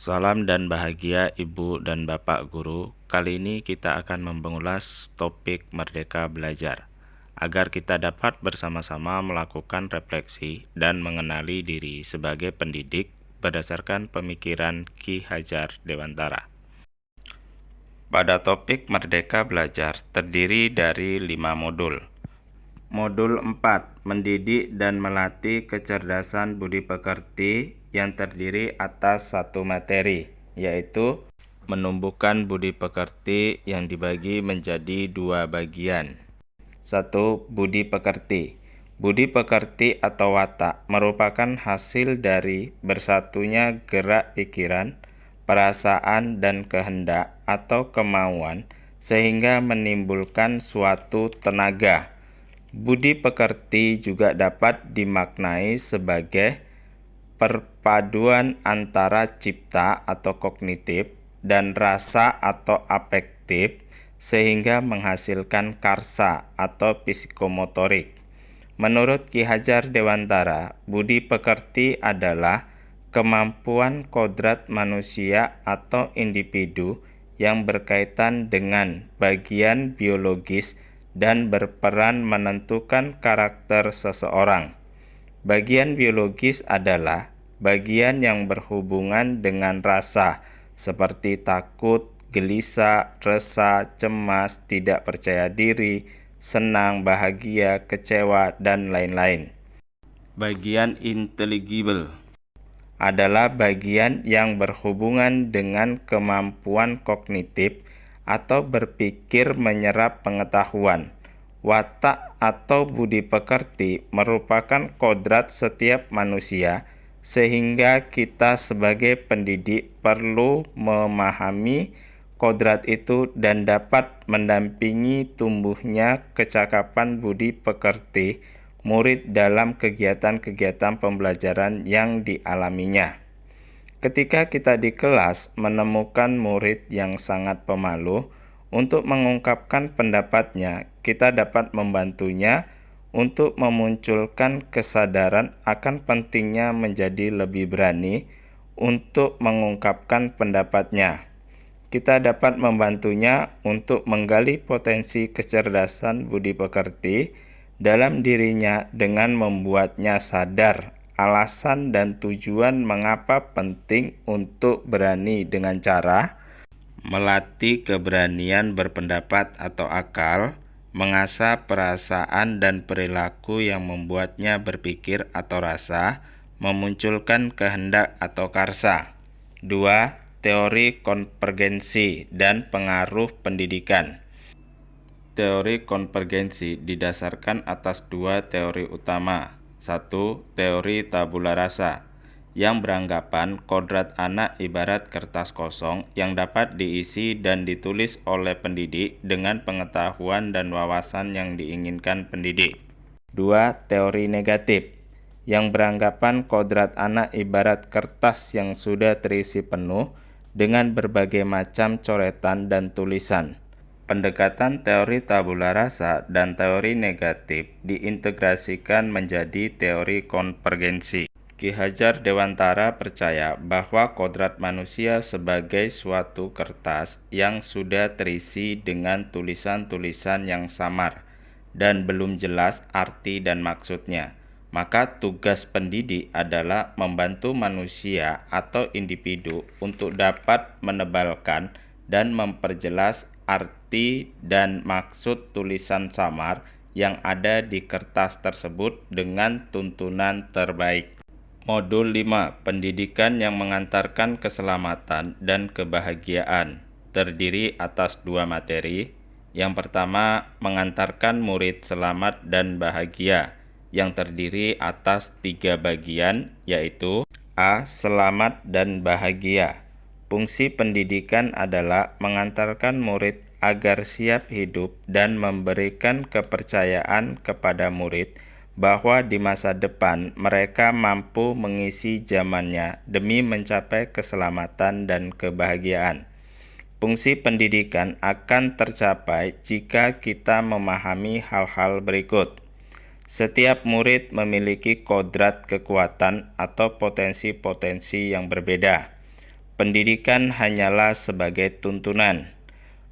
Salam dan bahagia Ibu dan Bapak Guru. Kali ini kita akan mengulas topik Merdeka Belajar, agar kita dapat bersama-sama melakukan refleksi dan mengenali diri sebagai pendidik berdasarkan pemikiran Ki Hajar Dewantara. Pada topik Merdeka Belajar terdiri dari 5 modul. Modul 4, mendidik dan melatih kecerdasan budi pekerti yang terdiri atas satu materi, yaitu menumbuhkan budi pekerti yang dibagi menjadi 2 bagian. 1. Budi pekerti. Budi pekerti atau watak merupakan hasil dari bersatunya gerak pikiran, perasaan, dan kehendak atau kemauan sehingga menimbulkan suatu tenaga. Budi pekerti juga dapat dimaknai sebagai perpaduan antara cipta atau kognitif dan rasa atau afektif sehingga menghasilkan karsa atau psikomotorik. Menurut Ki Hajar Dewantara, budi pekerti adalah kemampuan kodrat manusia atau individu yang berkaitan dengan bagian biologis dan berperan menentukan karakter seseorang. Bagian biologis adalah bagian yang berhubungan dengan rasa, seperti takut, gelisah, resah, cemas, tidak percaya diri, senang, bahagia, kecewa, dan lain-lain. Bagian intelligible adalah bagian yang berhubungan dengan kemampuan kognitif atau berpikir menyerap pengetahuan. Watak atau budi pekerti merupakan kodrat setiap manusia, sehingga kita sebagai pendidik perlu memahami kodrat itu dan dapat mendampingi tumbuhnya kecakapan budi pekerti murid dalam kegiatan-kegiatan pembelajaran yang dialaminya. Ketika kita di kelas menemukan murid yang sangat pemalu, untuk mengungkapkan pendapatnya, kita dapat membantunya untuk memunculkan kesadaran akan pentingnya menjadi lebih berani untuk mengungkapkan pendapatnya. Kita dapat membantunya untuk menggali potensi kecerdasan budi pekerti dalam dirinya dengan membuatnya sadar alasan dan tujuan mengapa penting untuk berani dengan cara melatih keberanian berpendapat atau akal, mengasah perasaan dan perilaku yang membuatnya berpikir atau rasa, memunculkan kehendak atau karsa. 2. Teori konvergensi dan pengaruh pendidikan. Teori konvergensi didasarkan atas 2 teori utama. 1. Teori tabula rasa, yang beranggapan kodrat anak ibarat kertas kosong yang dapat diisi dan ditulis oleh pendidik dengan pengetahuan dan wawasan yang diinginkan pendidik. 2. Teori negatif, yang beranggapan kodrat anak ibarat kertas yang sudah terisi penuh dengan berbagai macam coretan dan tulisan. Pendekatan teori tabula rasa dan teori negatif diintegrasikan menjadi teori konvergensi. Ki Hajar Dewantara percaya bahwa kodrat manusia sebagai suatu kertas yang sudah terisi dengan tulisan-tulisan yang samar dan belum jelas arti dan maksudnya. Maka tugas pendidik adalah membantu manusia atau individu untuk dapat menebalkan dan memperjelas arti dan maksud tulisan samar yang ada di kertas tersebut dengan tuntunan terbaik. Modul 5, pendidikan yang mengantarkan keselamatan dan kebahagiaan, terdiri atas 2 materi. Yang pertama, mengantarkan murid selamat dan bahagia, yang terdiri atas 3 bagian, yaitu A. Selamat dan bahagia. Fungsi pendidikan adalah mengantarkan murid agar siap hidup dan memberikan kepercayaan kepada murid bahwa di masa depan mereka mampu mengisi zamannya demi mencapai keselamatan dan kebahagiaan. Fungsi pendidikan akan tercapai jika kita memahami hal-hal berikut. Setiap murid memiliki kodrat kekuatan atau potensi-potensi yang berbeda. Pendidikan hanyalah sebagai tuntunan.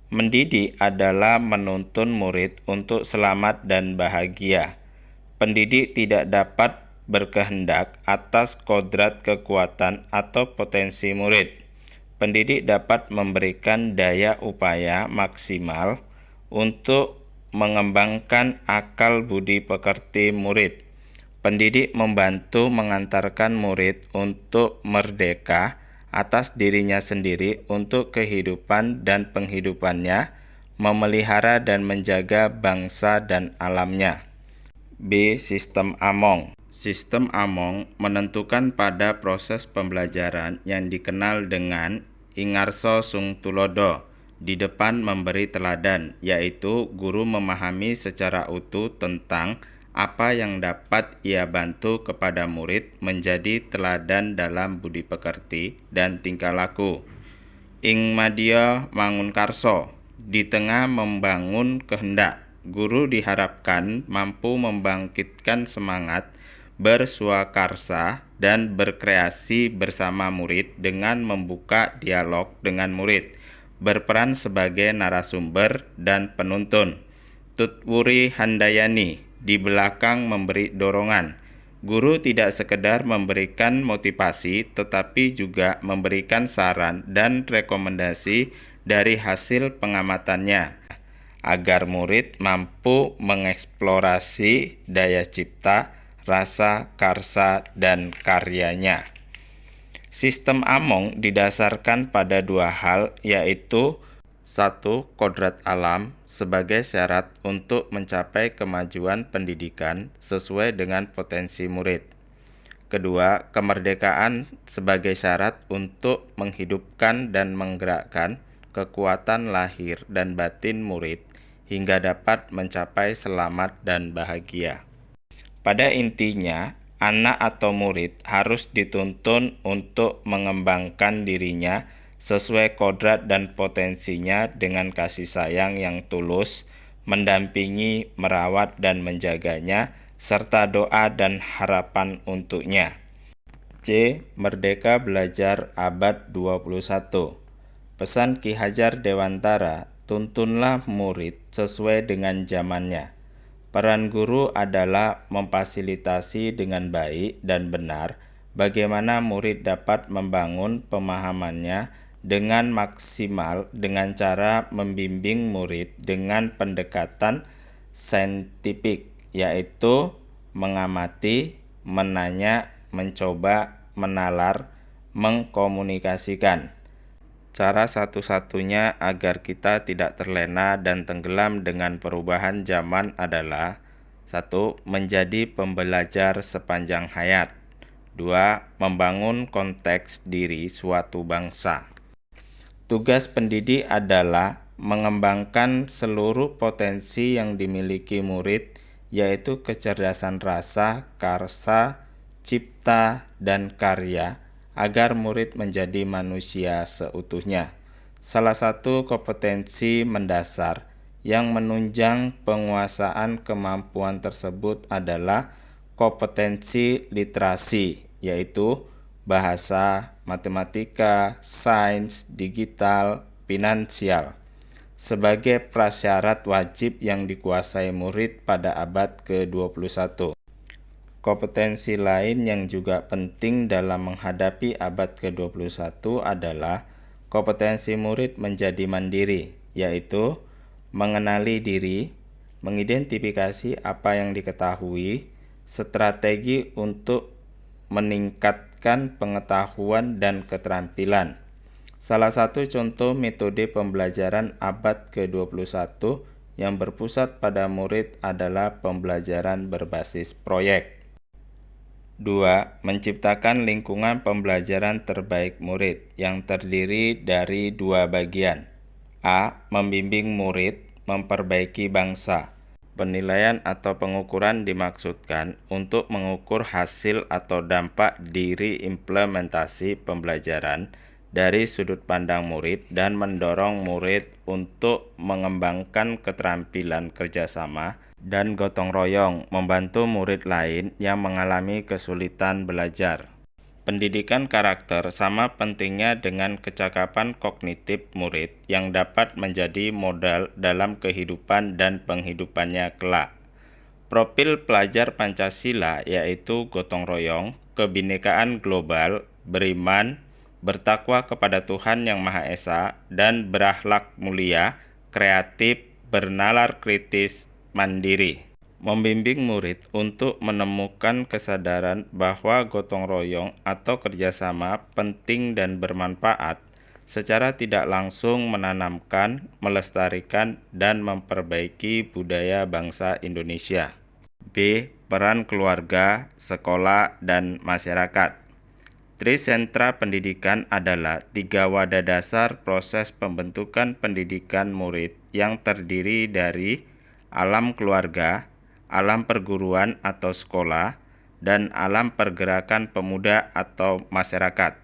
Mendidik adalah menuntun murid untuk selamat dan bahagia. Pendidik tidak dapat berkehendak atas kodrat, kekuatan, atau potensi murid. Pendidik dapat memberikan daya upaya maksimal untuk mengembangkan akal budi pekerti murid. Pendidik membantu mengantarkan murid untuk merdeka atas dirinya sendiri untuk kehidupan dan penghidupannya, memelihara dan menjaga bangsa dan alamnya. B. Sistem Among. Sistem Among menentukan pada proses pembelajaran yang dikenal dengan Ingarso Sung Tulodo, di depan memberi teladan, yaitu guru memahami secara utuh tentang apa yang dapat ia bantu kepada murid menjadi teladan dalam budi pekerti dan tingkah laku. Ing madya mangunkarso, di tengah membangun kehendak, guru diharapkan mampu membangkitkan semangat berswakarsa dan berkreasi bersama murid dengan membuka dialog dengan murid, berperan sebagai narasumber dan penuntun. Tutwuri Handayani, di belakang memberi dorongan. Guru tidak sekedar memberikan motivasi, tetapi juga memberikan saran dan rekomendasi dari hasil pengamatannya, agar murid mampu mengeksplorasi daya cipta, rasa, karsa, dan karyanya. Sistem Among didasarkan pada dua hal, yaitu: 1. Kodrat alam sebagai syarat untuk mencapai kemajuan pendidikan sesuai dengan potensi murid. Kedua, kemerdekaan sebagai syarat untuk menghidupkan dan menggerakkan kekuatan lahir dan batin murid hingga dapat mencapai selamat dan bahagia. Pada intinya, anak atau murid harus dituntun untuk mengembangkan dirinya sesuai kodrat dan potensinya dengan kasih sayang yang tulus, mendampingi, merawat, dan menjaganya, serta doa dan harapan untuknya. C. Merdeka Belajar Abad 21. Pesan Ki Hajar Dewantara, tuntunlah murid sesuai dengan zamannya. Peran guru adalah memfasilitasi dengan baik dan benar bagaimana murid dapat membangun pemahamannya dengan maksimal dengan cara membimbing murid dengan pendekatan saintifik, yaitu mengamati, menanya, mencoba, menalar, mengkomunikasikan. Cara satu-satunya agar kita tidak terlena dan tenggelam dengan perubahan zaman adalah: 1. Menjadi pembelajar sepanjang hayat. 2. Membangun konteks diri suatu bangsa. Tugas pendidik adalah mengembangkan seluruh potensi yang dimiliki murid, yaitu kecerdasan rasa, karsa, cipta, dan karya, agar murid menjadi manusia seutuhnya. Salah satu kompetensi mendasar yang menunjang penguasaan kemampuan tersebut adalah kompetensi literasi, yaitu bahasa, matematika, sains, digital, finansial, sebagai prasyarat wajib yang dikuasai murid pada abad ke-21. Kompetensi lain yang juga penting dalam menghadapi abad ke-21 adalah kompetensi murid menjadi mandiri, yaitu mengenali diri, mengidentifikasi apa yang diketahui, strategi untuk meningkatkan pengetahuan dan keterampilan. Salah satu contoh metode pembelajaran abad ke-21 yang berpusat pada murid adalah pembelajaran berbasis proyek. 2. Menciptakan lingkungan pembelajaran terbaik murid yang terdiri dari dua bagian. A. Membimbing murid memperbaiki bangsa. Penilaian atau pengukuran dimaksudkan untuk mengukur hasil atau dampak dari implementasi pembelajaran dari sudut pandang murid dan mendorong murid untuk mengembangkan keterampilan kerjasama dan gotong royong, membantu murid lain yang mengalami kesulitan belajar. Pendidikan karakter sama pentingnya dengan kecakapan kognitif murid yang dapat menjadi modal dalam kehidupan dan penghidupannya kelak. Profil pelajar Pancasila yaitu gotong royong, kebinekaan global, beriman, bertakwa kepada Tuhan Yang Maha Esa, dan berakhlak mulia, kreatif, bernalar kritis, mandiri. Membimbing murid untuk menemukan kesadaran bahwa gotong royong atau kerjasama penting dan bermanfaat, secara tidak langsung menanamkan, melestarikan, dan memperbaiki budaya bangsa Indonesia. B. Peran keluarga, sekolah, dan masyarakat. Trisentra pendidikan adalah 3 wadah dasar proses pembentukan pendidikan murid yang terdiri dari alam keluarga, alam perguruan atau sekolah, dan alam pergerakan pemuda atau masyarakat.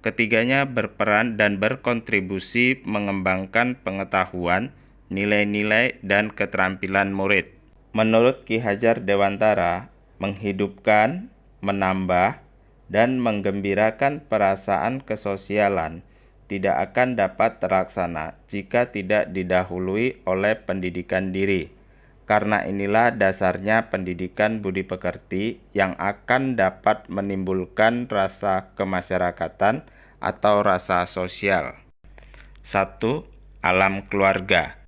Ketiganya berperan dan berkontribusi mengembangkan pengetahuan, nilai-nilai, dan keterampilan murid. Menurut Ki Hajar Dewantara, menghidupkan, menambah, dan menggembirakan perasaan kesosialan tidak akan dapat terlaksana jika tidak didahului oleh pendidikan diri. Karena inilah dasarnya pendidikan budi pekerti yang akan dapat menimbulkan rasa kemasyarakatan atau rasa sosial. 1. Alam keluarga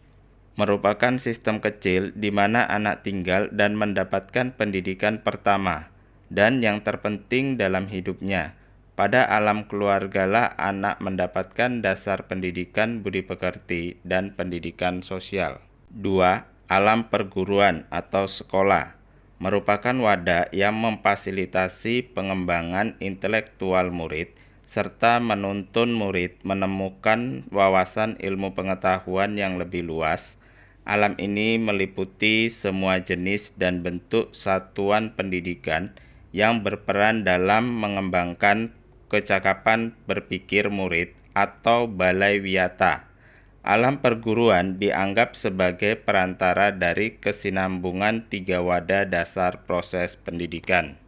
merupakan sistem kecil di mana anak tinggal dan mendapatkan pendidikan pertama dan yang terpenting dalam hidupnya. Pada alam keluargalah anak mendapatkan dasar pendidikan budi pekerti dan pendidikan sosial. 2. Alam perguruan atau sekolah merupakan wadah yang memfasilitasi pengembangan intelektual murid serta menuntun murid menemukan wawasan ilmu pengetahuan yang lebih luas. Alam ini meliputi semua jenis dan bentuk satuan pendidikan yang berperan dalam mengembangkan kecakapan berpikir murid atau balai wiyata. Alam perguruan dianggap sebagai perantara dari kesinambungan 3 wadah dasar proses pendidikan.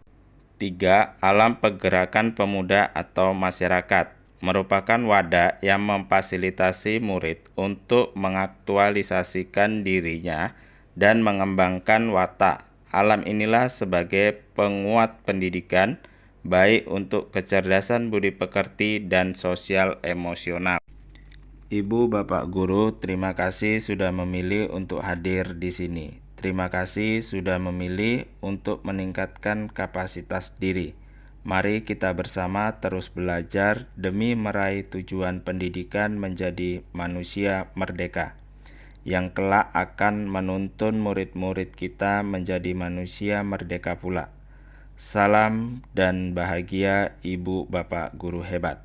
3. Alam pergerakan pemuda atau masyarakat merupakan wadah yang memfasilitasi murid untuk mengaktualisasikan dirinya dan mengembangkan watak. Alam inilah sebagai penguat pendidikan, baik untuk kecerdasan budi pekerti dan sosial emosional. Ibu, Bapak Guru, terima kasih sudah memilih untuk hadir di sini. Terima kasih sudah memilih untuk meningkatkan kapasitas diri. Mari kita bersama terus belajar demi meraih tujuan pendidikan menjadi manusia merdeka, yang kelak akan menuntun murid-murid kita menjadi manusia merdeka pula. Salam dan bahagia Ibu, Bapak Guru hebat.